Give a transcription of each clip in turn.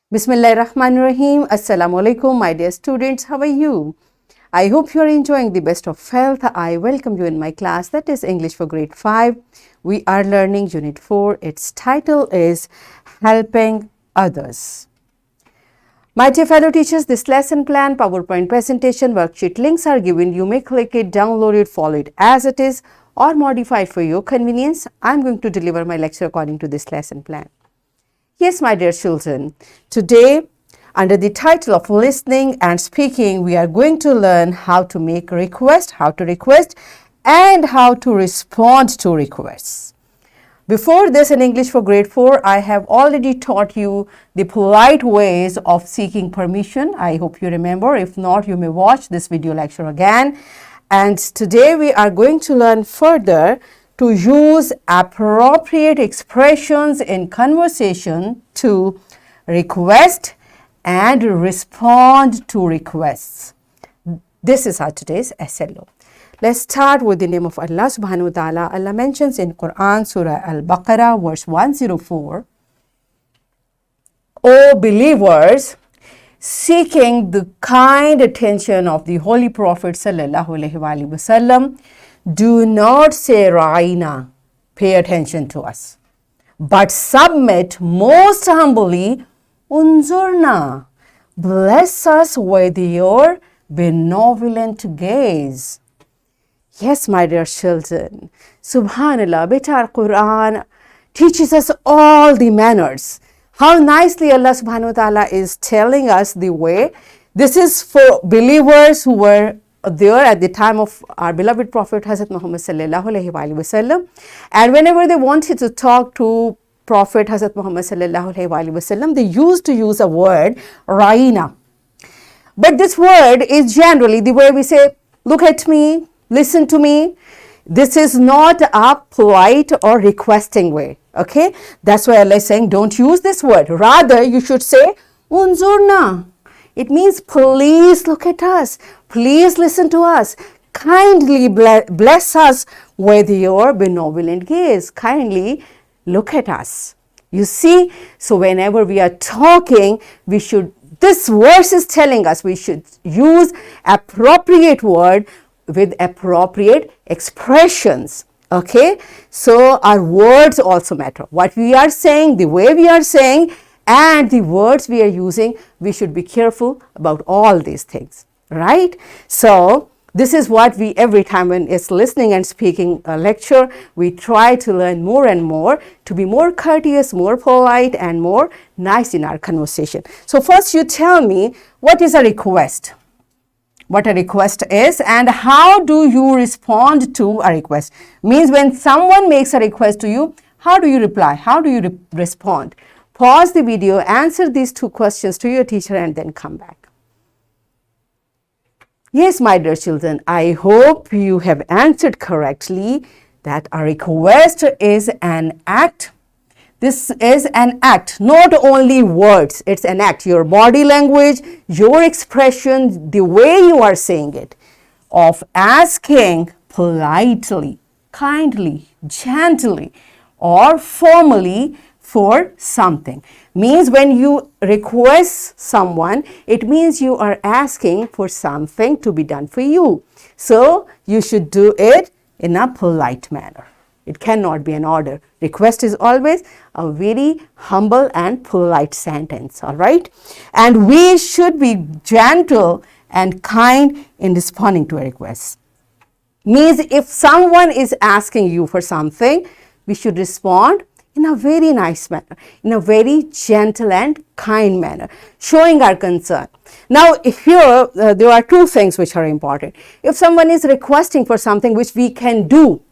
Bismillahirrahmanirrahim. Assalamu alaikum, my dear students. How are you? I hope you are enjoying the best of health. I welcome you in my class, that is English for grade 5. We are learning Unit 4. Its title is Helping Others. My dear fellow teachers, this lesson plan, PowerPoint presentation, worksheet links are given. You may click it, download it, follow it as it is, or modify it for your convenience. I am going to deliver my lecture according to this lesson plan. Yes, my dear children, today under the title of listening and speaking, we are going to learn how to make a request, and how to respond to requests. Before this, in English for grade 4, I have already taught you the polite ways of seeking permission. I hope you remember. If not, you may watch this video lecture again. And today we are going to learn further to use appropriate expressions in conversation to request and respond to requests. This is our today's SLO. Let's start with the name of Allah subhanahu wa ta'ala. Allah mentions in Quran, Surah Al-Baqarah, verse 104, O believers, seeking the kind attention of the Holy Prophet sallallahu alaihi wasallam, do not say Ra'ina, pay attention to us, but submit most humbly, Unzurna, bless us with your benevolent gaze. Yes, my dear children, Subhanallah, beta Quran teaches us all the manners. How nicely Allah subhanahu wa ta'ala is telling us the way. This is for believers who were there at the time of our beloved Prophet Hazrat Muhammad sallallahu alaihi wasallam, and whenever they wanted to talk to Prophet Hazrat Muhammad sallallahu alaihi wasallam, they used to use a word, Ra'ina. But this word is generally the way we say, look at me, listen to me. This is not a polite or requesting way, okay? That's why Allah is saying, don't use this word. Rather, you should say, Unzurna. It means, please look at us. Please listen to us. Kindly bless us with your benevolent gaze. Kindly look at us. You see, so whenever we are talking, this verse is telling us we should use appropriate word with appropriate expressions. Okay, so our words also matter. What we are saying, the way we are saying, and the words we are using, we should be careful about all these things, right? So this is what we, every time when it's listening and speaking a lecture, we try to learn more and more to be more courteous, more polite, and more nice in our conversation. So first you tell me, what is a request? What a request is, and how do you respond to a request? Means when someone makes a request to you, how do you reply? How do you respond? Pause the video, answer these two questions to your teacher, and then come back. Yes, my dear children, I hope you have answered correctly that a request is an act. This is an act, not only words, it's an act. Your body language, your expression, the way you are saying it, of asking politely, kindly, gently, or formally for something. Means when you request someone, it means you are asking for something to be done for you. So you should do it in a polite manner. It cannot be an order. Request is always a very humble and polite sentence, all right? And we should be gentle and kind in responding to a request. Means if someone is asking you for something, we should respond in a very nice manner, in a very gentle and kind manner, showing our concern. Now, here there are two things which are important. If someone is requesting for something which we can do,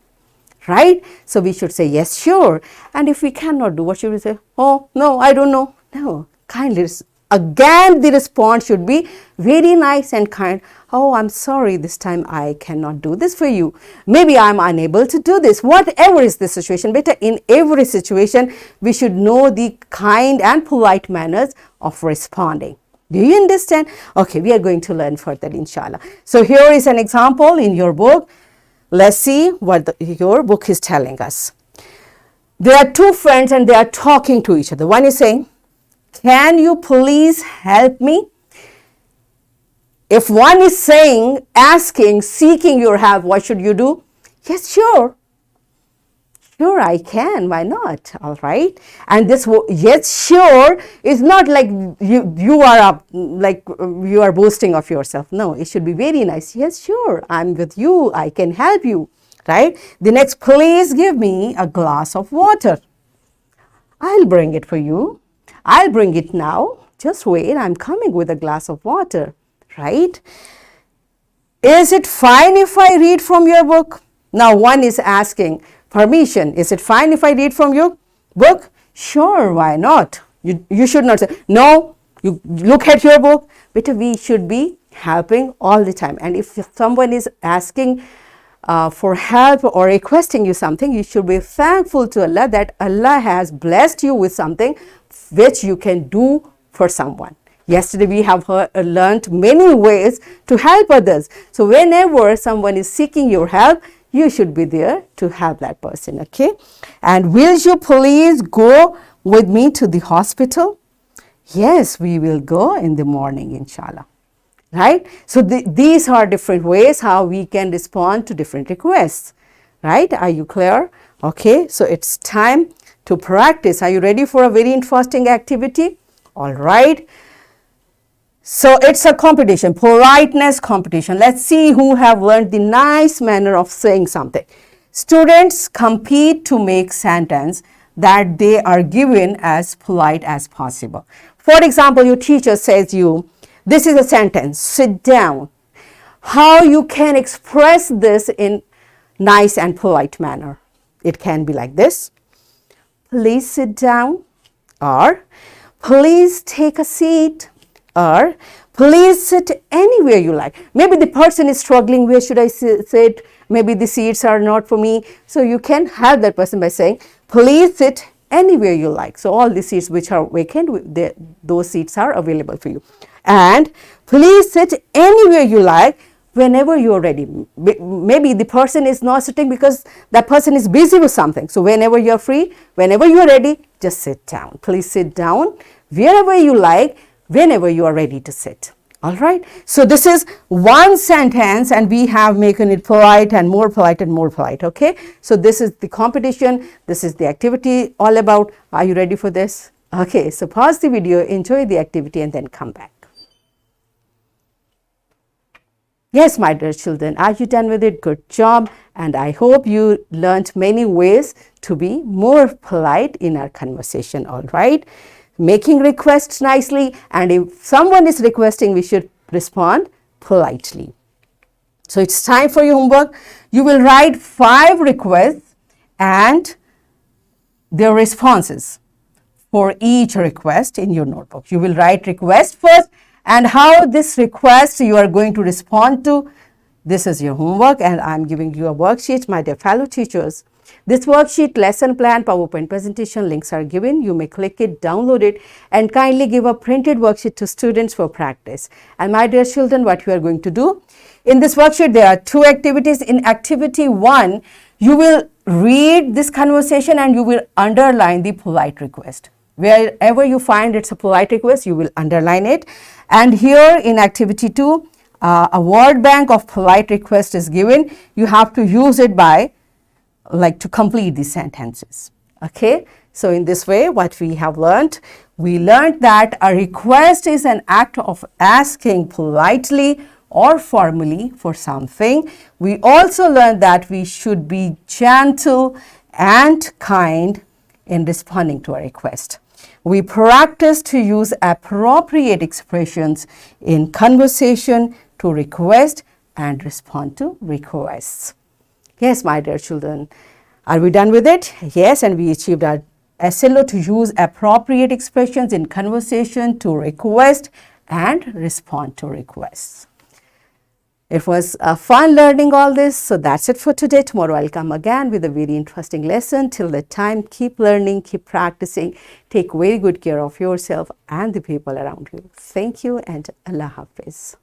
right? So we should say, yes, sure. And if we cannot do, what should we say? Oh, no, I don't know. No, kindly. Again, the response should be very nice and kind. Oh, I'm sorry, this time I cannot do this for you. Maybe I'm unable to do this. Whatever is the situation, better in every situation, we should know the kind and polite manners of responding. Do you understand? Okay, we are going to learn further, inshallah. So here is an example in your book. Let's see what your book is telling us. There are two friends and they are talking to each other. One is saying, can you please help me? If one is saying, asking, seeking your help, what should you do? Yes, sure. Sure, I can. Why not? All right. And this yes, sure is not like you are you are boasting of yourself. No, it should be very nice. Yes, sure. I'm with you. I can help you. Right. The next, please give me a glass of water. I'll bring it for you. I'll bring it now. Just wait. I'm coming with a glass of water. Right. Is it fine if I read from your book? Now one is asking permission. Is it fine if I read from your book? Sure, why not? You should not say, no, you look at your book. But we should be helping all the time. And if someone is asking for help or requesting you something, you should be thankful to Allah that Allah has blessed you with something which you can do for someone. Yesterday we have learned many ways to help others. So whenever someone is seeking your help, you should be there to help that person, okay? And will you please go with me to the hospital? Yes, we will go in the morning, inshallah. Right? So these are different ways how we can respond to different requests. Right? Are you clear? Okay, so it's time to practice. Are you ready for a very interesting activity? All right. So it's a competition, politeness competition. Let's see who have learned the nice manner of saying something. Students compete to make sentence that they are given as polite as possible. For example, your teacher says you, this is a sentence, sit down. How you can express this in nice and polite manner? It can be like this. Please sit down, or please take a seat, or please sit anywhere you like. Maybe the person is struggling, where should I sit? Maybe the seats are not for me. So you can help that person by saying, please sit anywhere you like. So all the seats which are vacant, those seats are available for you. And please sit anywhere you like whenever you are ready. Maybe the person is not sitting because that person is busy with something. So whenever you are free, whenever you are ready, just sit down. Please sit down wherever you like, whenever you are ready to sit. All right. So this is one sentence and we have making it polite and more polite and more polite. Okay. So this is the competition. This is the activity all about. Are you ready for this? Okay. So pause the video, enjoy the activity and then come back. Yes, my dear children, are you done with it? Good job. And I hope you learned many ways to be more polite in our conversation. All right. Making requests nicely, and if someone is requesting, we should respond politely. So it's time for your homework. You will write 5 requests and their responses for each request in your notebook. You will write request first and how this request you are going to respond to. This is your homework and I'm giving you a worksheet, my dear fellow teachers. This worksheet, lesson plan, PowerPoint presentation links are given. You may click it, download it and kindly give a printed worksheet to students for practice. And my dear children, what you are going to do? In this worksheet, there are 2 activities. In activity 1, you will read this conversation and you will underline the polite request. Wherever you find it's a polite request, you will underline it. And here in activity 2, a word bank of polite request is given. You have to use it by to complete the sentences. Okay. So in this way, what we have learned, we learned that a request is an act of asking politely or formally for something. We also learned that we should be gentle and kind in responding to a request. We practice to use appropriate expressions in conversation to request and respond to requests. Yes, my dear children, are we done with it? Yes, and we achieved our SLO to use appropriate expressions in conversation to request and respond to requests. It was fun learning all this. So that's it for today. Tomorrow I'll come again with a very interesting lesson. Till that time, keep learning, keep practicing. Take very good care of yourself and the people around you. Thank you and Allah Hafiz.